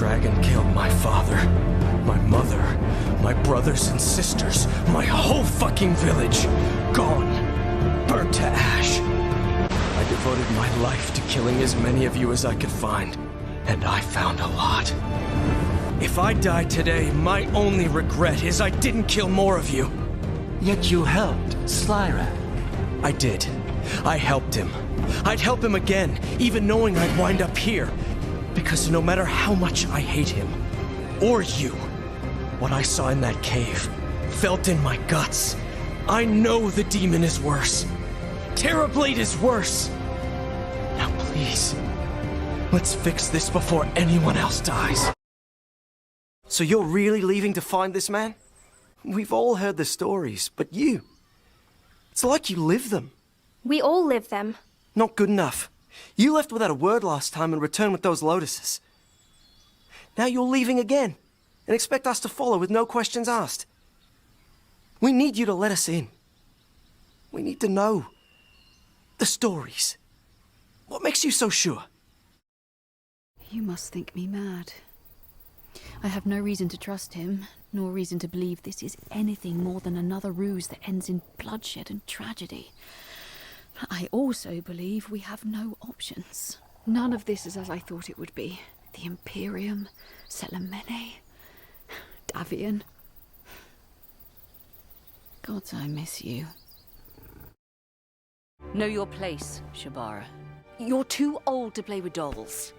dragon killed my father, my mother, my brothers and sisters, my whole fucking village. Gone. Burnt to ash. I devoted my life to killing as many of you as I could find, and I found a lot. If I die today, my only regret is I didn't kill more of you. Yet you helped Slyrak. I did. I helped him. I'd help him again, even knowing I'd wind up here. Because no matter how much I hate him, or you, what I saw in that cave, felt in my guts, I know the demon is worse. Terrorblade is worse. Now please, let's fix this before anyone else dies. So you're really leaving to find this man? We've all heard the stories, but you... It's like you live them. We all live them. Not good enough. You left without a word last time and returned with those lotuses. Now you're leaving again, and expect us to follow with no questions asked. We need you to let us in. We need to know the stories. What makes you so sure? You must think me mad. I have no reason to trust him, nor reason to believe this is anything more than another ruse that ends in bloodshed and tragedy. I also believe we have no options. None of this is as I thought it would be. The Imperium, Selemene, Davion. Gods, I miss you. Know your place, Shabara. You're too old to play with dolls.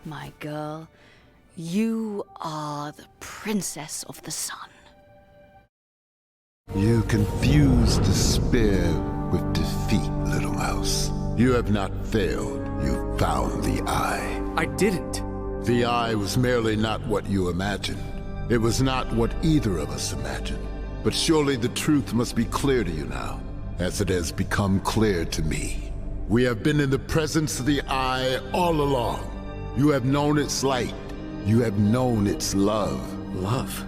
My girl, you are the princess of the sun. You confuse despair with defeat, little mouse. You have not failed. You found the eye. I didn't. The eye was merely not what you imagined. It was not what either of us imagined. But surely the truth must be clear to you now, as it has become clear to me. We have been in the presence of the eye all along. You have known its light. You have known its love. Love?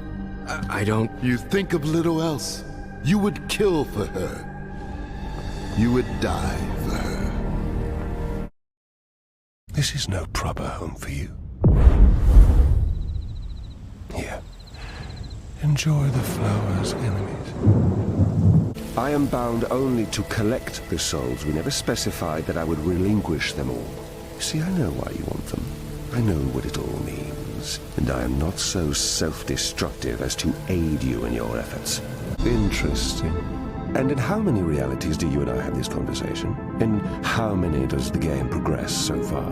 I don't... You think of little else. You would kill for her. You would die for her. This is no proper home for you. Here. Enjoy the flowers, enemies. I am bound only to collect the souls. We never specified that I would relinquish them all. You see, I know why you want them. I know what it all means. And I am not so self-destructive as to aid you in your efforts. Interesting. And in how many realities do you and I have this conversation? In how many does the game progress so far?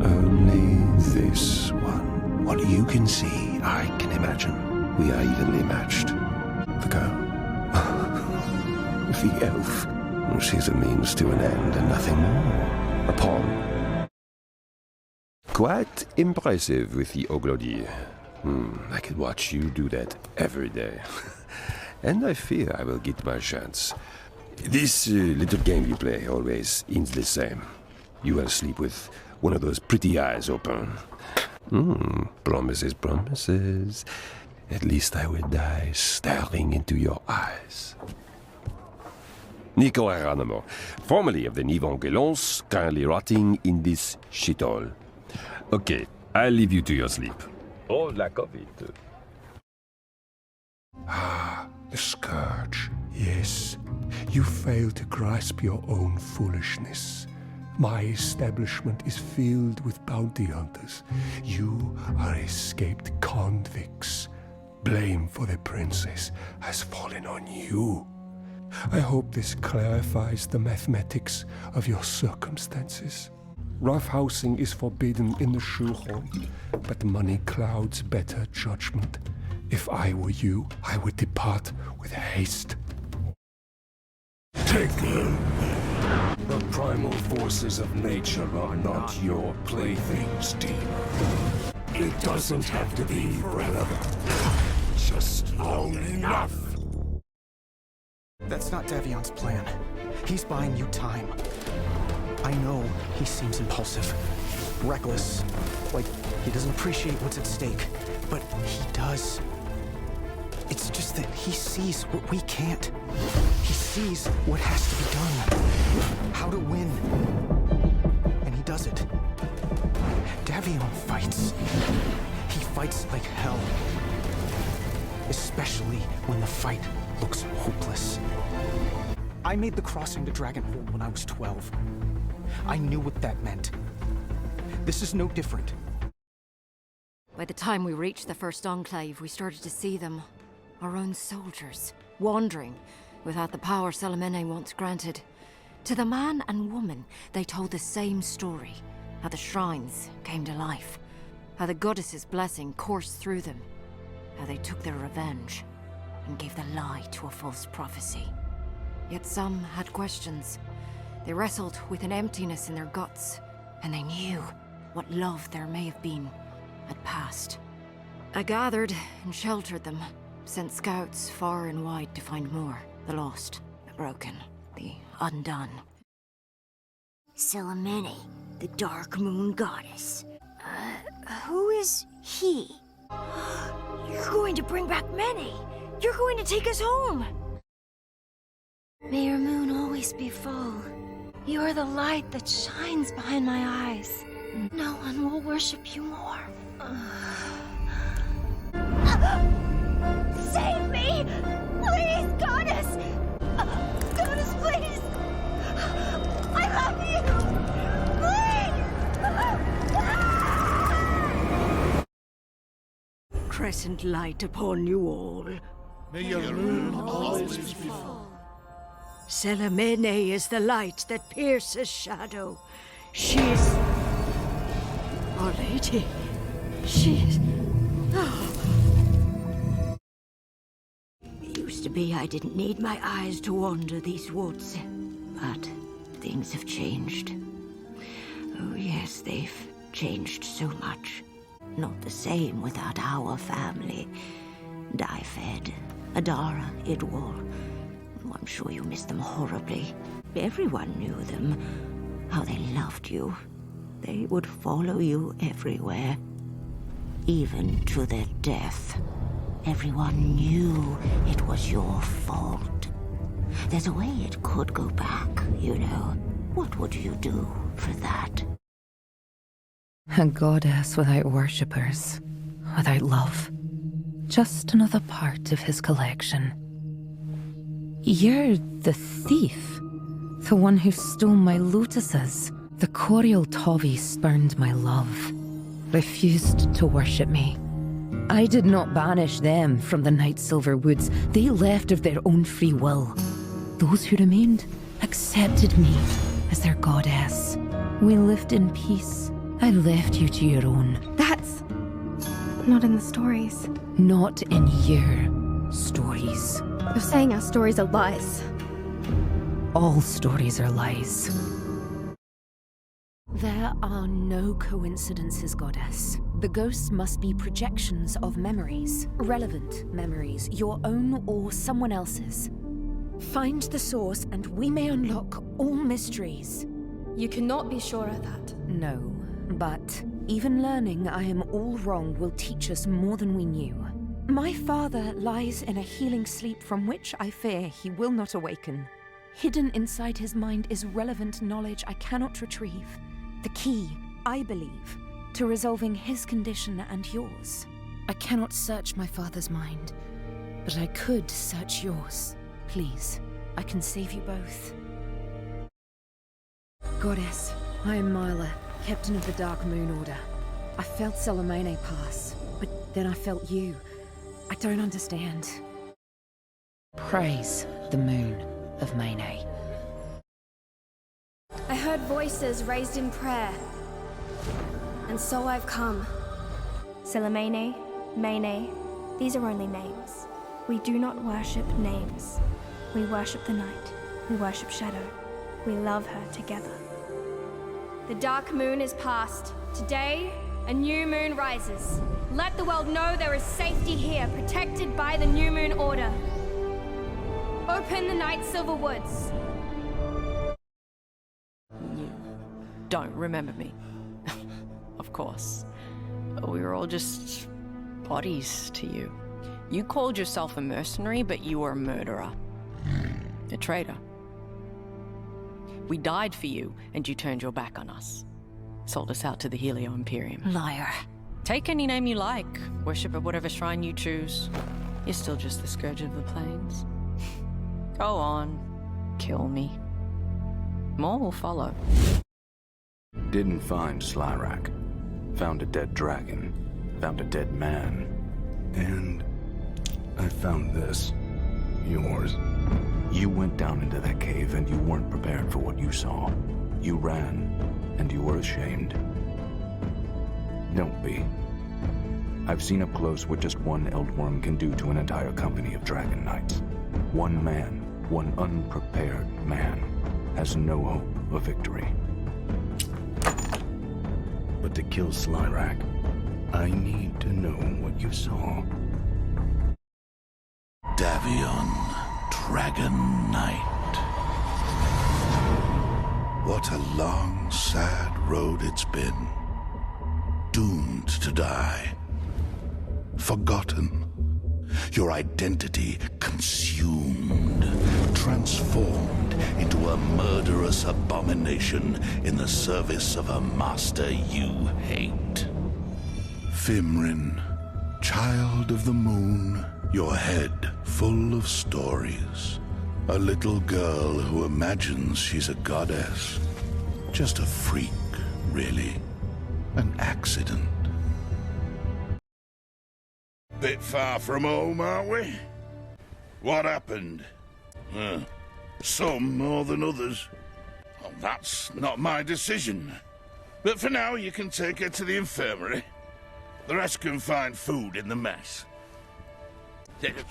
Only this one. What you can see, I can imagine. We are evenly matched. The girl. The elf. She's a means to an end and nothing more. A pawn. Quite impressive with the Oglodi. I could watch you do that every day. And I fear I will get my chance. This little game you play always ends the same. You will sleep with one of those pretty eyes open. Promises, promises. At least I will die staring into your eyes. Nicolas Ranamo, formerly of the Nivongulons, currently rotting in this shithole. Okay, I'll leave you to your sleep. Or lack of it. Ah, the scourge. Yes, you fail to grasp your own foolishness. My establishment is filled with bounty hunters. You are escaped convicts. Blame for the princess has fallen on you. I hope this clarifies the mathematics of your circumstances. Roughhousing is forbidden in the Schulhorn, but money clouds better judgment. If I were you, I would depart with haste. Take them. The primal forces of nature are not your playthings, Dee. It doesn't have to be forever. Just long enough. That's not Davion's plan. He's buying you time. I know he seems impulsive, reckless, like he doesn't appreciate what's at stake, but he does. It's just that he sees what we can't. He sees what has to be done, how to win, and he does it. Davion fights. fights like hell. Especially when the fight looks hopeless. I made the crossing to Dragonhold when I was 12. I knew what that meant. This is no different. By the time we reached the first enclave, we started to see them. Our own soldiers, wandering, without the power Salamene once granted. To the man and woman, they told the same story. How the shrines came to life. How the goddess's blessing coursed through them. How they took their revenge and gave the lie to a false prophecy. Yet some had questions. They wrestled with an emptiness in their guts, and they knew what love there may have been had passed. I gathered and sheltered them, sent scouts far and wide to find more. The lost, the broken, the undone. Salamene, the Dark Moon Goddess. Who is he? You're going to bring back Mene! You're going to take us home! May your moon always be full. You are the light that shines behind my eyes. No one will worship you more. Save me! Please, Goddess! Goddess, please! I love you! Please! Crescent light upon you all. May your moon always be full. Salamene is the light that pierces shadow. She is... Our Lady. She is... It used to be I didn't need my eyes to wander these woods. But things have changed. Oh yes, they've changed so much. Not the same without our family. Dyfed, Adara, Idwal. I'm sure you miss them horribly. Everyone knew them. How they loved you. They would follow you everywhere. Even to their death. Everyone knew it was your fault. There's a way it could go back, you know. What would you do for that? A goddess without worshippers, without love. Just another part of his collection. You're the thief. The one who stole my lotuses. The Corial Tovi spurned my love. Refused to worship me. I did not banish them from the Night Silver Woods. They left of their own free will. Those who remained accepted me as their goddess. We lived in peace. I left you to your own. That's not in the stories. Not in your stories. You're saying our stories are lies. All stories are lies. There are no coincidences, Goddess. The ghosts must be projections of memories. Relevant memories, your own or someone else's. Find the source and we may unlock all mysteries. You cannot be sure of that. No, but even learning I am all wrong will teach us more than we knew. My father lies in a healing sleep from which I fear he will not awaken. Hidden inside his mind is relevant knowledge I cannot retrieve. The key, I believe, to resolving his condition and yours. I cannot search my father's mind, but I could search yours. Please, I can save you both. Goddess, I am Myla, Captain of the Dark Moon Order. I felt Salamene pass, but then I felt you. I don't understand. Praise the moon of Mene. I heard voices raised in prayer. And so I've come. Salamene, Mene, these are only names. We do not worship names. We worship the night. We worship Shadow. We love her together. The dark moon is past. Today, a new moon rises. Let the world know there is safety here, protected by the new moon order. Open the Night Silver Woods. You don't remember me. Of course. We were all just bodies to you. You called yourself a mercenary, but you were a murderer. A traitor. We died for you, and you turned your back on us. Sold us out to the Helio Imperium. Liar. Take any name you like. Worship at whatever shrine you choose. You're still just the scourge of the plains. Go on. Kill me. More will follow. Didn't find Slyrak. Found a dead dragon. Found a dead man. And I found this. Yours. You went down into that cave and you weren't prepared for what you saw. You ran, and you were ashamed. Don't be. I've seen up close what just one Eldwurm can do to an entire company of Dragon Knights. One man, one unprepared man, has no hope of victory. But to kill Slyrak, I need to know what you saw. Davion, Dragon Knight. What a long, sad road it's been. Doomed to die. Forgotten. Your identity consumed. Transformed into a murderous abomination in the service of a master you hate. Fimrin, child of the moon, your head full of stories. A little girl who imagines she's a goddess. Just a freak, really. An accident. Bit far from home, aren't we? What happened? Some more than others. Well, that's not my decision. But for now, you can take her to the infirmary. The rest can find food in the mess.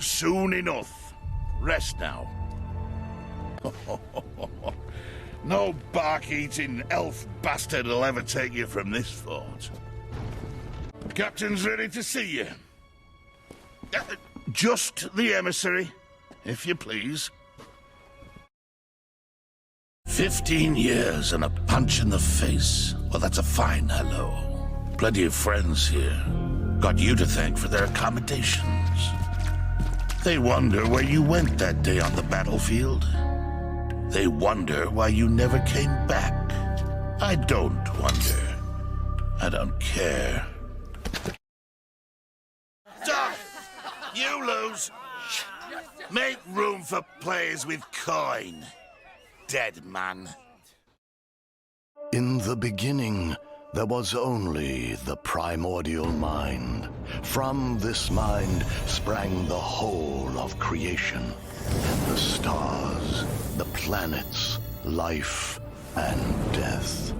Soon enough. Rest now. No bark-eating elf bastard will ever take you from this fort. Captain's ready to see you. Just the emissary, if you please. 15 years and a punch in the face. Well, that's a fine hello. Plenty of friends here. Got you to thank for their accommodations. They wonder where you went that day on the battlefield. They wonder why you never came back. I don't wonder. I don't care. Todd, you lose. Make room for players with coin. Dead man. In the beginning, there was only the primordial mind. From this mind sprang the whole of creation. The stars, the planets, life and death.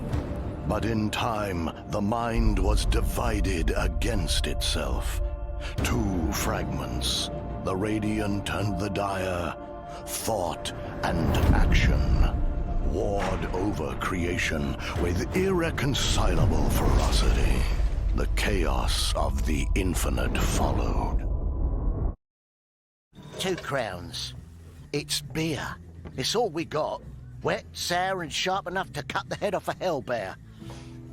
But in time, the mind was divided against itself. Two fragments, the radiant and the dire, thought and action, warred over creation with irreconcilable ferocity. The chaos of the infinite followed. 2 crowns. It's beer. It's all we got. Wet, sour and sharp enough to cut the head off a hellbear.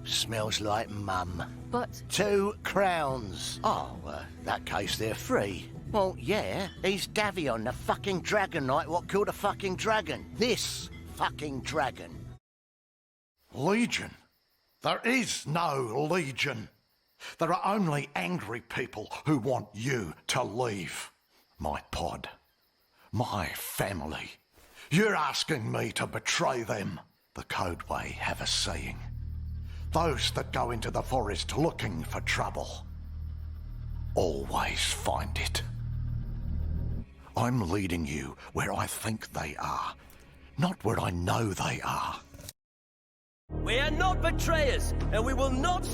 Smells like mum. But... 2 crowns. Oh, that case they're free. Well, yeah, he's Davion, the fucking dragon knight what killed a fucking dragon. This fucking dragon. Legion? There is no Legion. There are only angry people who want you to leave. My pod. My family. You're asking me to betray them. The Codeway have a saying. Those that go into the forest looking for trouble always find it. I'm leading you where I think they are, not where I know they are. We are not betrayers, and we will not...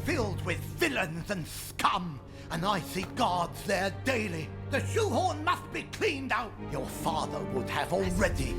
Filled with villains and scum, and I see guards there daily. The shoehorn must be cleaned out. Your father would have already.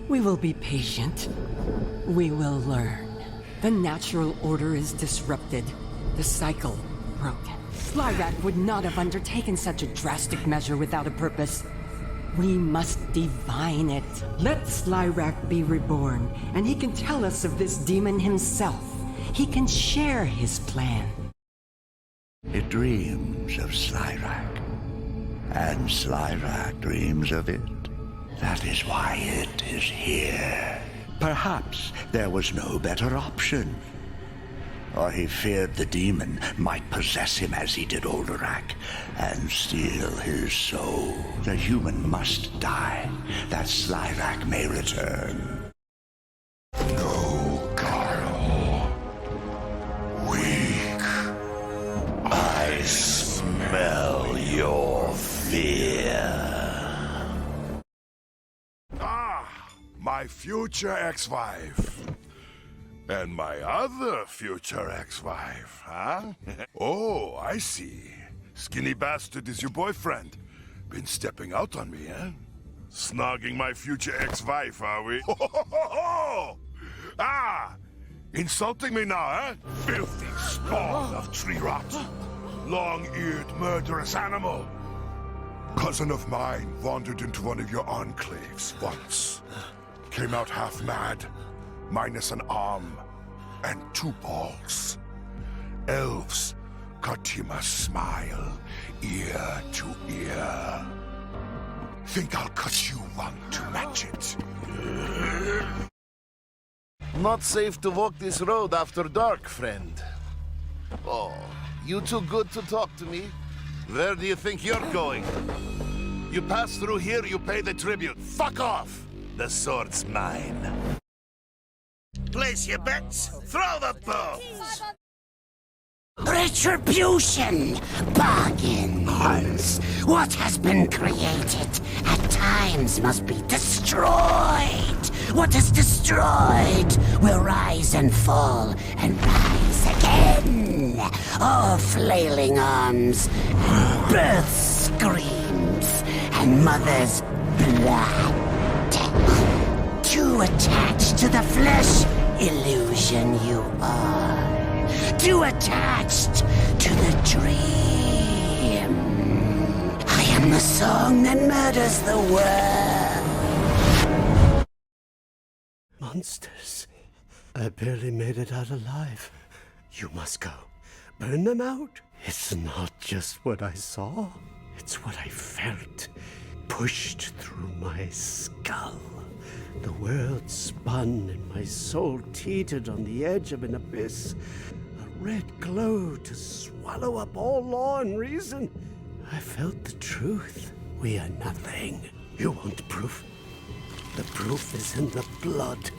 We will be patient. We will learn. The natural order is disrupted. The cycle broken. Slyrak would not have undertaken such a drastic measure without a purpose. We must divine it. Let Slyrak be reborn, and he can tell us of this demon himself. He can share his plan. It dreams of Slyrak, and Slyrak dreams of it. That is why it is here. Perhaps there was no better option. Or he feared the demon might possess him as he did Olderak and steal his soul. The human must die, that Slyrak may return. No, Carl. Weak. I smell your fear. My future ex-wife. And my other future ex-wife, huh? Oh, I see. Skinny bastard is your boyfriend. Been stepping out on me, eh? Snogging my future ex-wife, are we? Ah! Insulting me now, eh? Filthy spawn of tree rot. Long-eared murderous animal. Cousin of mine wandered into one of your enclaves once. Came out half mad, minus an arm and 2 balls. Elves cut him a smile, ear to ear. Think I'll cut you one to match it. Not safe to walk this road after dark, friend. Oh, you too good to talk to me? Where do you think you're going? You pass through here, you pay the tribute. Fuck off! The sword's mine. Place your bets, throw the bow! Retribution! Bargains! What has been created at times must be destroyed! What is destroyed will rise and fall and rise again! Oh, flailing arms, birth screams, and mother's blood. Too attached to the flesh, illusion you are. Too attached to the dream. I am the song that murders the world. Monsters. I barely made it out alive. You must go. Burn them out. It's not just what I saw. It's what I felt. Pushed through my skull. The world spun and my soul teetered on the edge of an abyss. A red glow to swallow up all law and reason. I felt the truth. We are nothing. You want proof? The proof is in the blood.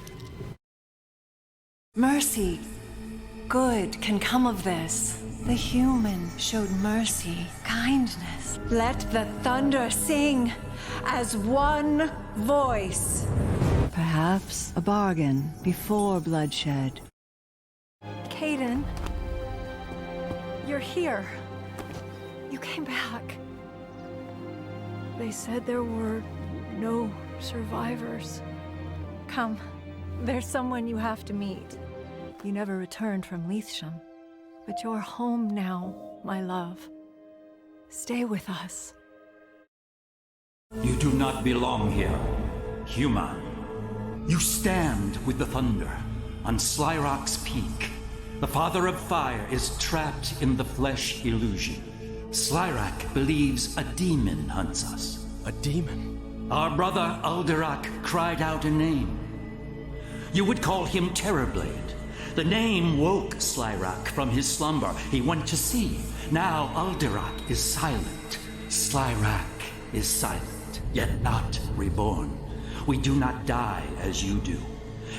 Mercy. Good can come of this. The human showed mercy, kindness. Let the thunder sing as one voice. Perhaps a bargain before bloodshed. Caden, you're here. You came back. They said there were no survivors. Come, there's someone you have to meet. You never returned from Leithsham, but you're home now, my love. Stay with us. You do not belong here, human. You stand with the thunder on Slyrak's peak. The Father of Fire is trapped in the flesh illusion. Slyrak believes a demon hunts us. A demon? Our brother Alderak cried out a name. You would call him Terrorblade. The name woke Slyrak from his slumber. He went to see. Now Alderak is silent. Slyrak is silent, yet not reborn. We do not die as you do.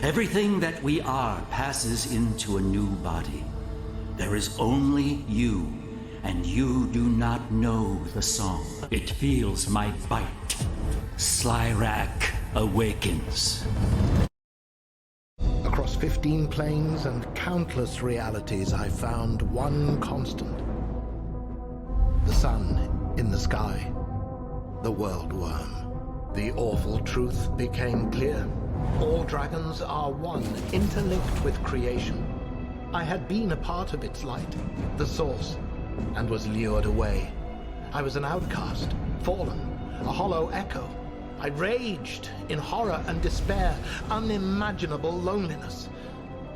Everything that we are passes into a new body. There is only you, and you do not know the song. It feels my bite. Slyrak awakens. Across 15 planes and countless realities, I found one constant. The sun in the sky. The world worm. The awful truth became clear. All dragons are one, interlinked with creation. I had been a part of its light, the source, and was lured away. I was an outcast, fallen, a hollow echo. I raged in horror and despair, unimaginable loneliness,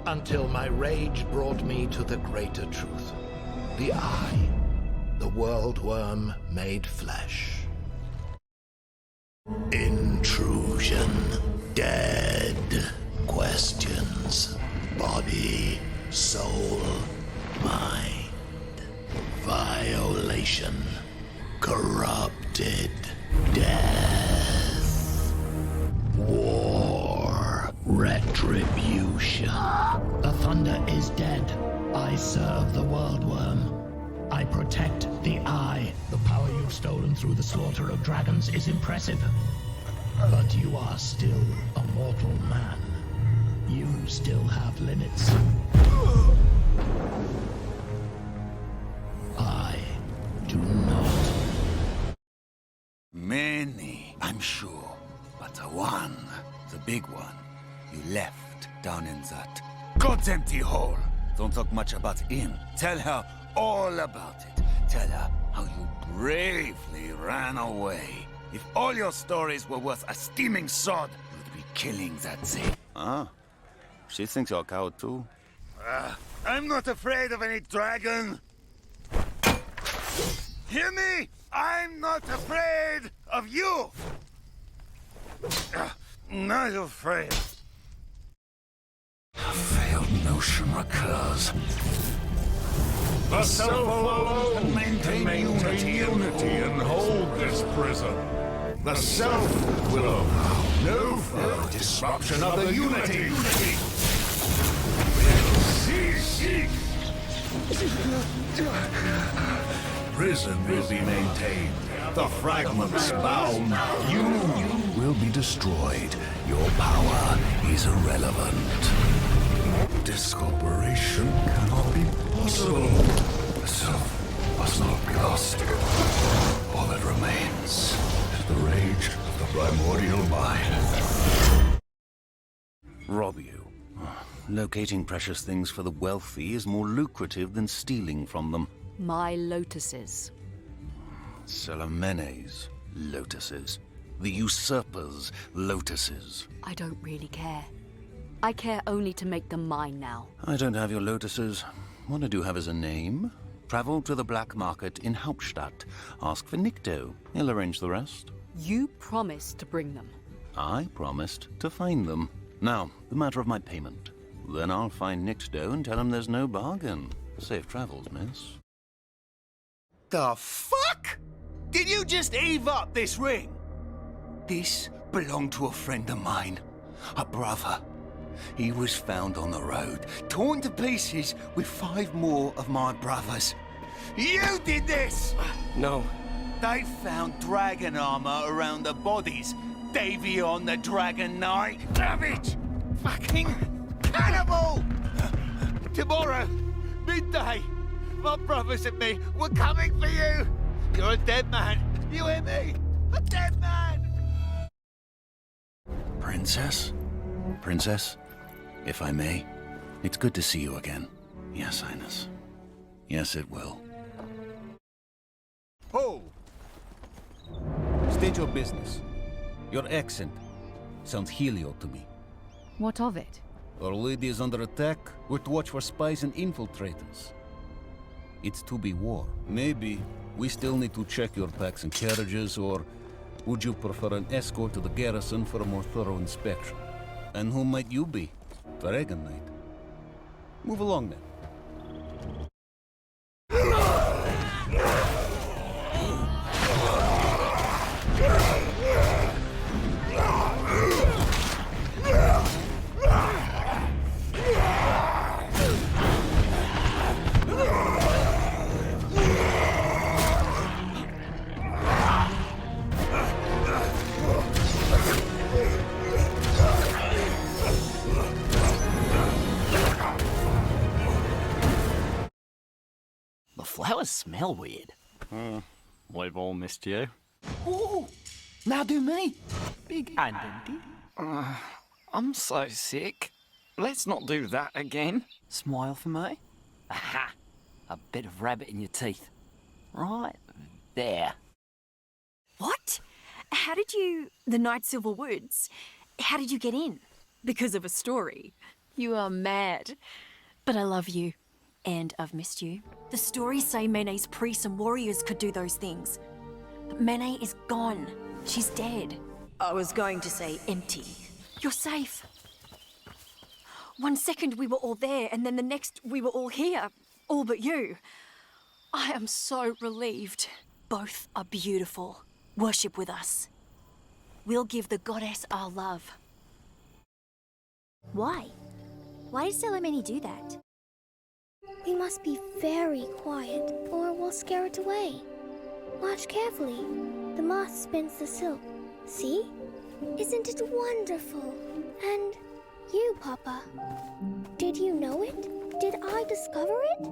until my rage brought me to the greater truth. The Eye, the world worm made flesh. Intrusion. Dead questions. Body, soul, mind. Violation. Corrupted. Death. War. Retribution. The thunder is dead. I serve the world worm. I protect the Eye. The power you've stolen through the slaughter of dragons is impressive. But you are still a mortal man. You still have limits. I do not. Many, I'm sure. But the one, the big one, you left down in that God's empty hole. Don't talk much about him. Tell her all about it. Tell her how you bravely ran away. If all your stories were worth a steaming sod, you'd be killing that thing. Ah, she thinks you're a coward too. I'm not afraid of any dragon. Hear me? I'm not afraid of you. Not afraid. A failed notion recurs. The self alone can maintain unity and hold this prison. The self will allow no further disruption of the unity. Will cease. Prison will be maintained. The fragments bound. You will be destroyed. Your power is irrelevant. This operation cannot be possible. The self must not be lost. All that remains is the rage of the primordial mind. Rob you. Locating precious things for the wealthy is more lucrative than stealing from them. My lotuses. Selamene's lotuses. The usurper's lotuses. I don't really care. I care only to make them mine now. I don't have your lotuses. What I do have is a name. Travel to the black market in Hauptstadt. Ask for Nikto. He'll arrange the rest. You promised to bring them. I promised to find them. Now, the matter of my payment. Then I'll find Nikto and tell him there's no bargain. Safe travels, miss. The fuck? Did you just heave up this ring? This belonged to a friend of mine. A brother. He was found on the road, torn to pieces with 5 more of my brothers. You did this! No. They found dragon armor around the bodies. Davion the Dragon Knight. Savage! Fucking cannibal! Tomorrow, midday, my brothers and me, we're coming for you! You're a dead man. You hear me? A dead man! Princess? Princess? If I may, it's good to see you again. Yes, Highness. Yes, it will. Oh! State your business. Your accent sounds Helio to me. What of it? Our lady is under attack. We're to watch for spies and infiltrators. It's to be war. Maybe we still need to check your packs and carriages, or would you prefer an escort to the garrison for a more thorough inspection? And who might you be? Dragon Knight. Move along then. Flowers smell weird. We've all missed you. Oh, now do me. Big and I'm so sick. Let's not do that again. Smile for me. Aha! A bit of rabbit in your teeth. Right there. What? How did you... The Night Silver Woods? How did you get in? Because of a story. You are mad. But I love you. And I've missed you. The stories say Mene's priests and warriors could do those things. But Mene is gone. She's dead. I was going to say empty. You're safe. 1 second we were all there, and then the next we were all here. All but you. I am so relieved. Both are beautiful. Worship with us. We'll give the goddess our love. Why? Why did Salamene do that? We must be very quiet, or we'll scare it away. Watch carefully. The moth spins the silk. See? Isn't it wonderful? And you, Papa. Did you know it? Did I discover it?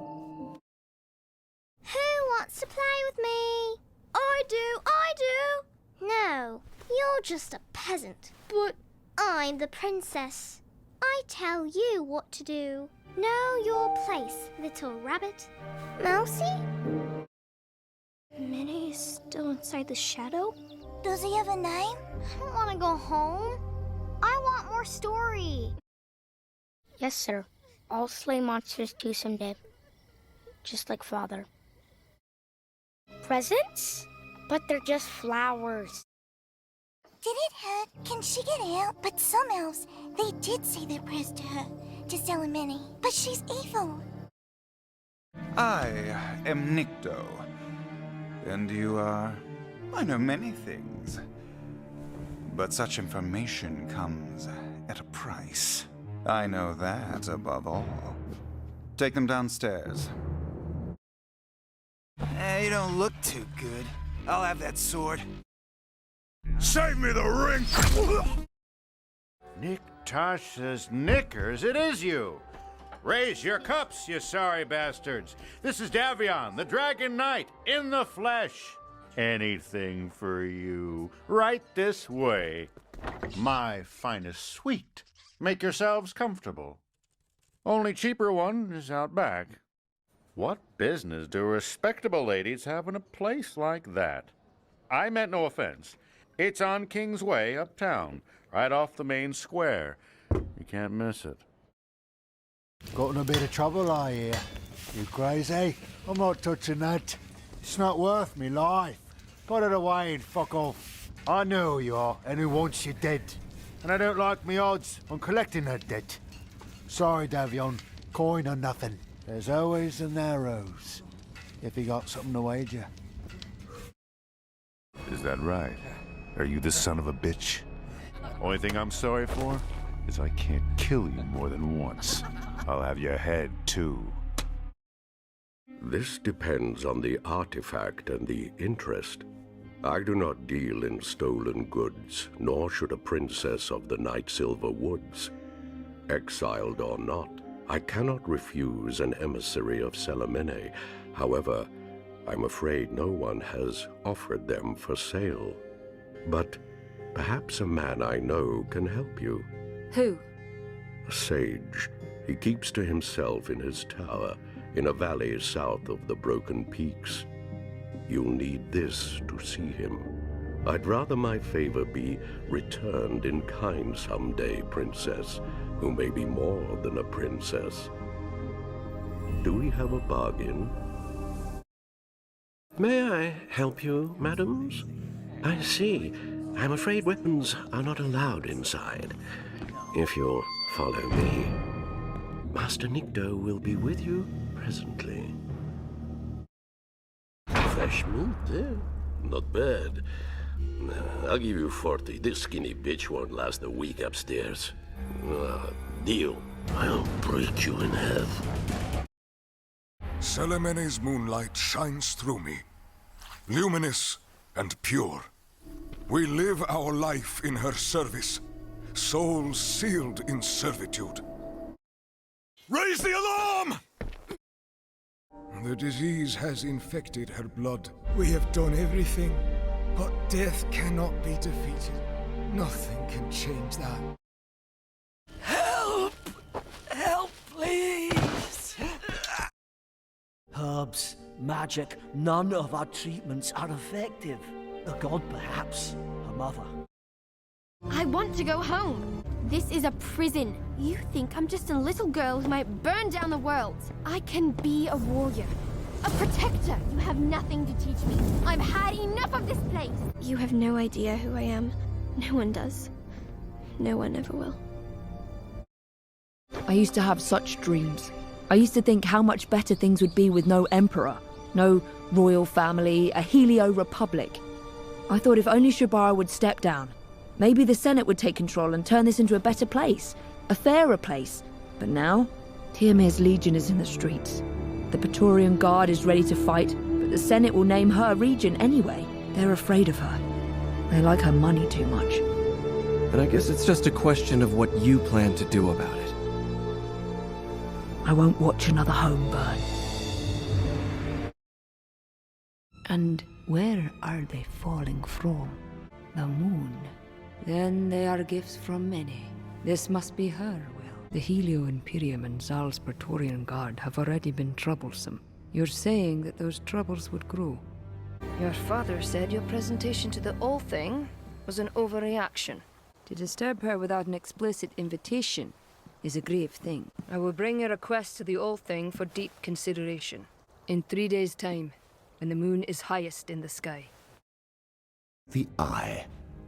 Who wants to play with me? I do! No, you're just a peasant. But I'm the princess. I tell you what to do. Know your place, little rabbit. Mousy? Mene is still inside the shadow? Does he have a name? I don't want to go home. I want more story. Yes, sir. All slay monsters too someday. Just like Father. Presents? But they're just flowers. Did it hurt? Can she get out? But some elves, they did say their prayers to her, to Salamene. But she's evil. I am Nikto. And you are... I know many things. But such information comes at a price. I know that above all. Take them downstairs. you don't look too good. I'll have that sword. Save me the ring! Nick Tarsa's knickers, it is you! Raise your cups, you sorry bastards! This is Davion, the Dragon Knight, in the flesh! Anything for you. Right this way. My finest suite. Make yourselves comfortable. Only cheaper one is out back. What business do respectable ladies have in a place like that? I meant no offense. It's on King's Way, uptown, right off the main square. You can't miss it. Got in a bit of trouble, I hear. You crazy? I'm not touching that. It's not worth me life. Put it away and fuck off. I know who you are and who wants you dead. And I don't like me odds on collecting that debt. Sorry, Davion. Coin or nothing. There's always an arrows. If you got something to wager. Is that right? Are you the son of a bitch? Only thing I'm sorry for is I can't kill you more than once. I'll have your head, too. This depends on the artifact and the interest. I do not deal in stolen goods, nor should a princess of the Night Silver Woods. Exiled or not, I cannot refuse an emissary of Selamene. However, I'm afraid no one has offered them for sale. But perhaps a man I know can help you. Who? A sage. He keeps to himself in his tower, in a valley south of the Broken Peaks. You'll need this to see him. I'd rather my favor be returned in kind someday, princess, who may be more than a princess. Do we have a bargain? May I help you, madams? I see. I'm afraid weapons are not allowed inside. If you'll follow me, Master Nikto will be with you presently. Fresh meat, eh? Not bad. I'll give you 40. This skinny bitch won't last a week upstairs. Deal. I'll break you in half. Selamene's moonlight shines through me, luminous and pure. We live our life in her service, souls sealed in servitude. Raise the alarm! The disease has infected her blood. We have done everything, but death cannot be defeated. Nothing can change that. Help! Help, please! Herbs, magic, none of our treatments are effective. A god, perhaps. Her mother. I want to go home. This is a prison. You think I'm just a little girl who might burn down the world. I can be a warrior. A protector. You have nothing to teach me. I've had enough of this place. You have no idea who I am. No one does. No one ever will. I used to have such dreams. I used to think how much better things would be with no emperor, no royal family, a Helio Republic. I thought if only Shibara would step down, maybe the Senate would take control and turn this into a better place, a fairer place. But now, Tiamir's legion is in the streets. The Praetorian Guard is ready to fight, but the Senate will name her regent anyway. They're afraid of her. They like her money too much. And I guess it's just a question of what you plan to do about it. I won't watch another home burn. And where are they falling from? The moon. Then they are gifts from many. This must be her will. The Helio Imperium and Zal's Praetorian Guard have already been troublesome. You're saying that those troubles would grow. Your father said your presentation to the All Thing was an overreaction. To disturb her without an explicit invitation is a grave thing. I will bring your request to the All Thing for deep consideration. In 3 days' time, when the moon is highest in the sky. The Eye.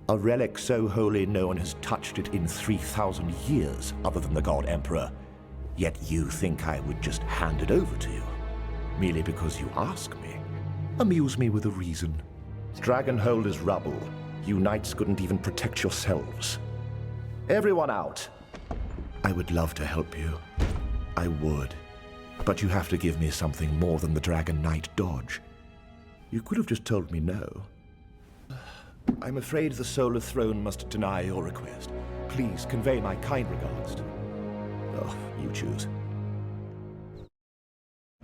A relic so holy no one has touched it in 3,000 years other than the God Emperor. Yet you think I would just hand it over to you? Merely because you ask me? Amuse me with a reason. Dragonhold is rubble. You knights couldn't even protect yourselves. Everyone out! I would love to help you. I would. But you have to give me something more than the Dragon Knight dodge. You could have just told me no. I'm afraid the Solar Throne must deny your request. Please convey my kind regards to... Oh, you choose.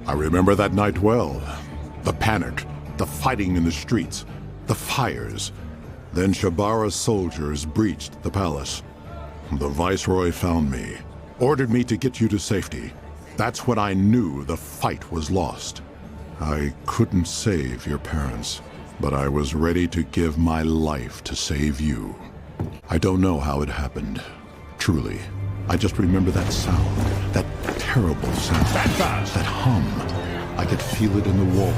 I remember that night well. The panic, the fighting in the streets, the fires. Then Shabara's soldiers breached the palace. The Viceroy found me, ordered me to get you to safety. That's when I knew the fight was lost. I couldn't save your parents, but I was ready to give my life to save you. I don't know how it happened, truly. I just remember that sound, that terrible sound, that hum. I could feel it in the wall,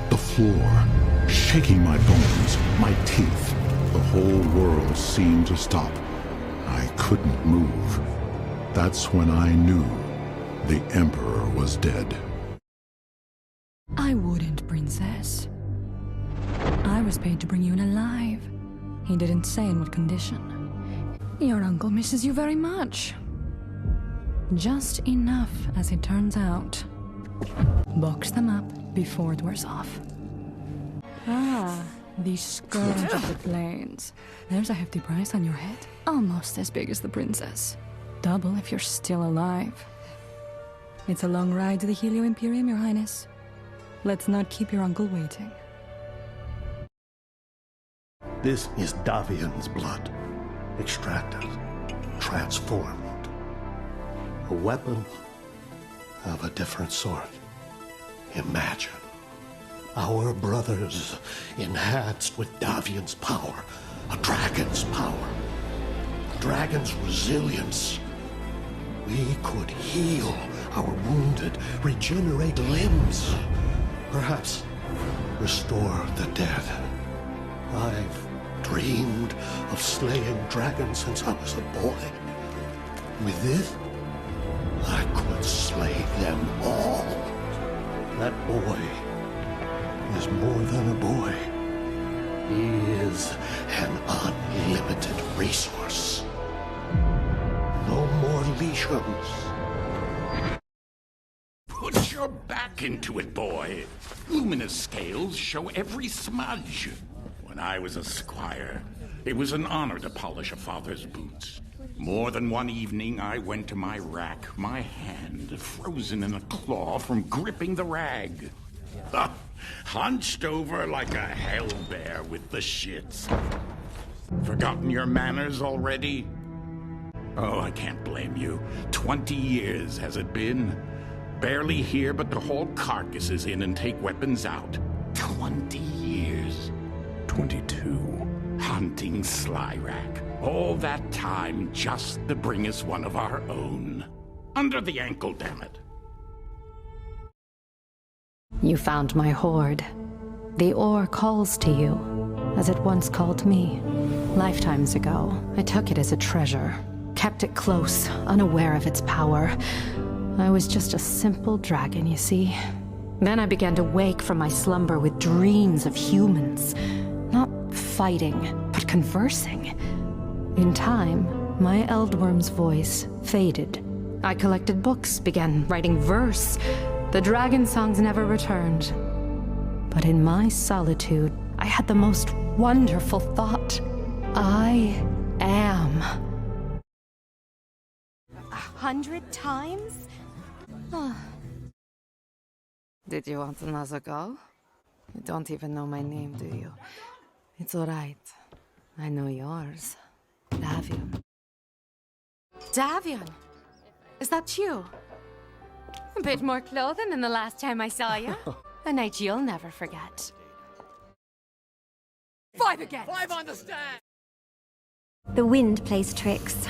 the floor, shaking my bones, my teeth. The whole world seemed to stop. I couldn't move. That's when I knew the Emperor was dead. I wouldn't, Princess. I was paid to bring you in alive. He didn't say in what condition. Your uncle misses you very much. Just enough, as it turns out. Box them up before it wears off. Ah, the scourge of the plains. There's a hefty price on your head. Almost as big as the princess. Double if you're still alive. It's a long ride to the Helio Imperium, Your Highness. Let's not keep your uncle waiting. This is Davion's blood. Extracted, transformed. A weapon of a different sort. Imagine our brothers enhanced with Davion's power, a dragon's power, a dragon's resilience. We could heal our wounded, regenerate limbs, perhaps restore the dead. I've dreamed of slaying dragons since I was a boy. With this, I could slay them all. That boy is more than a boy. He is an unlimited resource. No more lesions. Put your back into it, boy. Luminous scales show every smudge. When I was a squire, it was an honor to polish a father's boots. More than one evening, I went to my rack, my hand frozen in a claw from gripping the rag. Hunched over like a hellbear with the shits. Forgotten your manners already? Oh, I can't blame you. 20 years has it been? Barely here, but to haul carcasses in and take weapons out. 20 years. 22. Hunting Slyrak. All that time just to bring us one of our own. Under the ankle, damn it. You found my hoard. The ore calls to you, as it once called me. Lifetimes ago, I took it as a treasure, kept it close, unaware of its power. I was just a simple dragon, you see. Then I began to wake from my slumber with dreams of humans. Not fighting, but conversing. In time, my Eldwurm's voice faded. I collected books, began writing verse. The dragon songs never returned. But in my solitude, I had the most wonderful thought. I am. 100 times? Did you want another go? You don't even know my name, do you? It's all right. I know yours. Davion. Davion! Is that you? A bit more clothing than the last time I saw you. A night you'll never forget. 5 again! 5 on the stand! The wind plays tricks.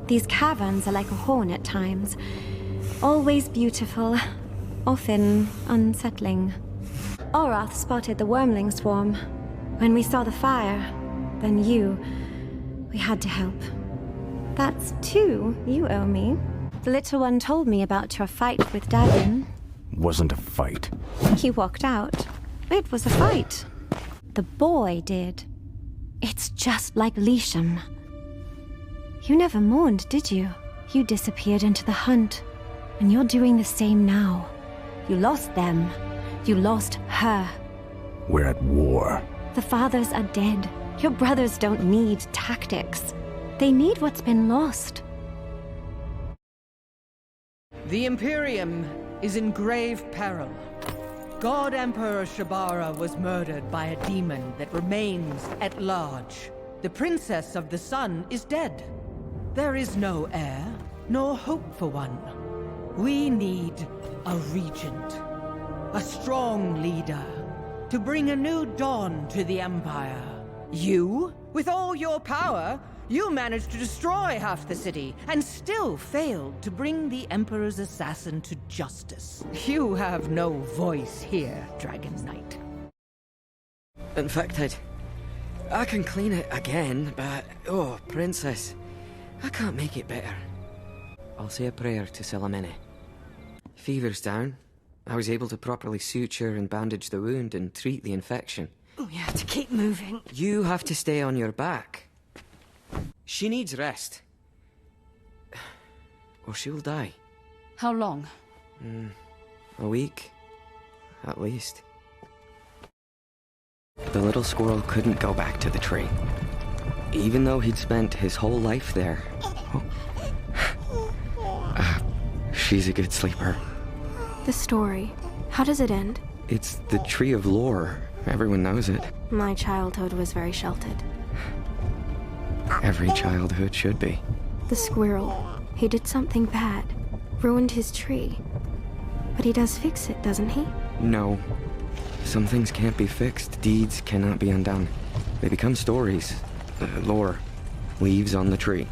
These caverns are like a horn at times. Always beautiful, often unsettling. Oroth spotted the wormling swarm. When we saw the fire, then we had to help. That's 2 you owe me. The little one told me about your fight with Davion. Wasn't a fight. He walked out. It was a fight. The boy did. It's just like Lisham. You never mourned, did you? You disappeared into the hunt. And you're doing the same now. You lost them. You lost her. We're at war. The fathers are dead. Your brothers don't need tactics. They need what's been lost. The Imperium is in grave peril. God Emperor Shabara was murdered by a demon that remains at large. The Princess of the Sun is dead. There is no heir, nor hope for one. We need a regent, a strong leader, to bring a new dawn to the Empire. You, with all your power, you managed to destroy half the city, and still failed to bring the Emperor's assassin to justice. You have no voice here, Dragon Knight. In fact, I can clean it again, but... oh, Princess, I can't make it better. I'll say a prayer to Salamene. Fever's down. I was able to properly suture and bandage the wound and treat the infection. We have to keep moving. You have to stay on your back. She needs rest. Or she will die. How long? A week, at least. The little squirrel couldn't go back to the tree. Even though he'd spent his whole life there. She's a good sleeper. The story, how does it end? It's the Tree of Lore. Everyone knows it. My childhood was very sheltered. Every childhood should be. The squirrel, he did something bad. Ruined his tree. But he does fix it, doesn't he? No. Some things can't be fixed. Deeds cannot be undone. They become stories. Lore. Leaves on the tree.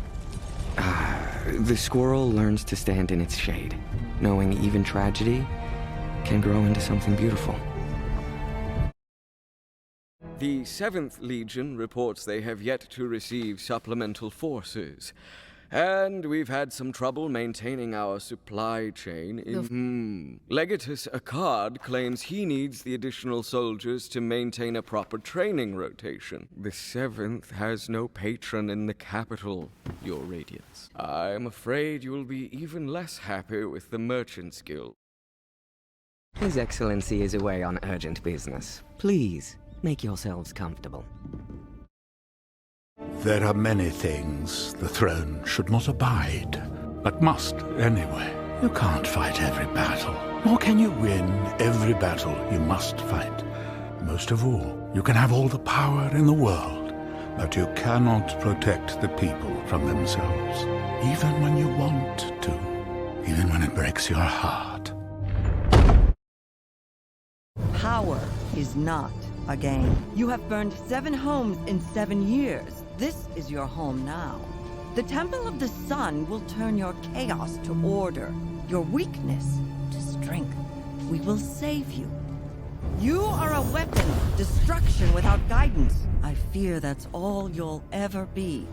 The squirrel learns to stand in its shade, knowing even tragedy can grow into something beautiful. The 7th Legion reports they have yet to receive supplemental forces. And we've had some trouble maintaining our supply chain in... Legatus Akkad claims he needs the additional soldiers to maintain a proper training rotation. The 7th has no patron in the capital, Your Radiance. I'm afraid you'll be even less happy with the Merchants Guild. His Excellency is away on urgent business. Please, make yourselves comfortable. There are many things the throne should not abide, but must anyway. You can't fight every battle, nor can you win every battle you must fight. Most of all, you can have all the power in the world, but you cannot protect the people from themselves, even when you want to, even when it breaks your heart. Power is not a game. You have burned 7 homes in 7 years. This is your home now. The Temple of the Sun will turn your chaos to order, your weakness to strength. We will save you. You are a weapon, destruction without guidance. I fear that's all you'll ever be.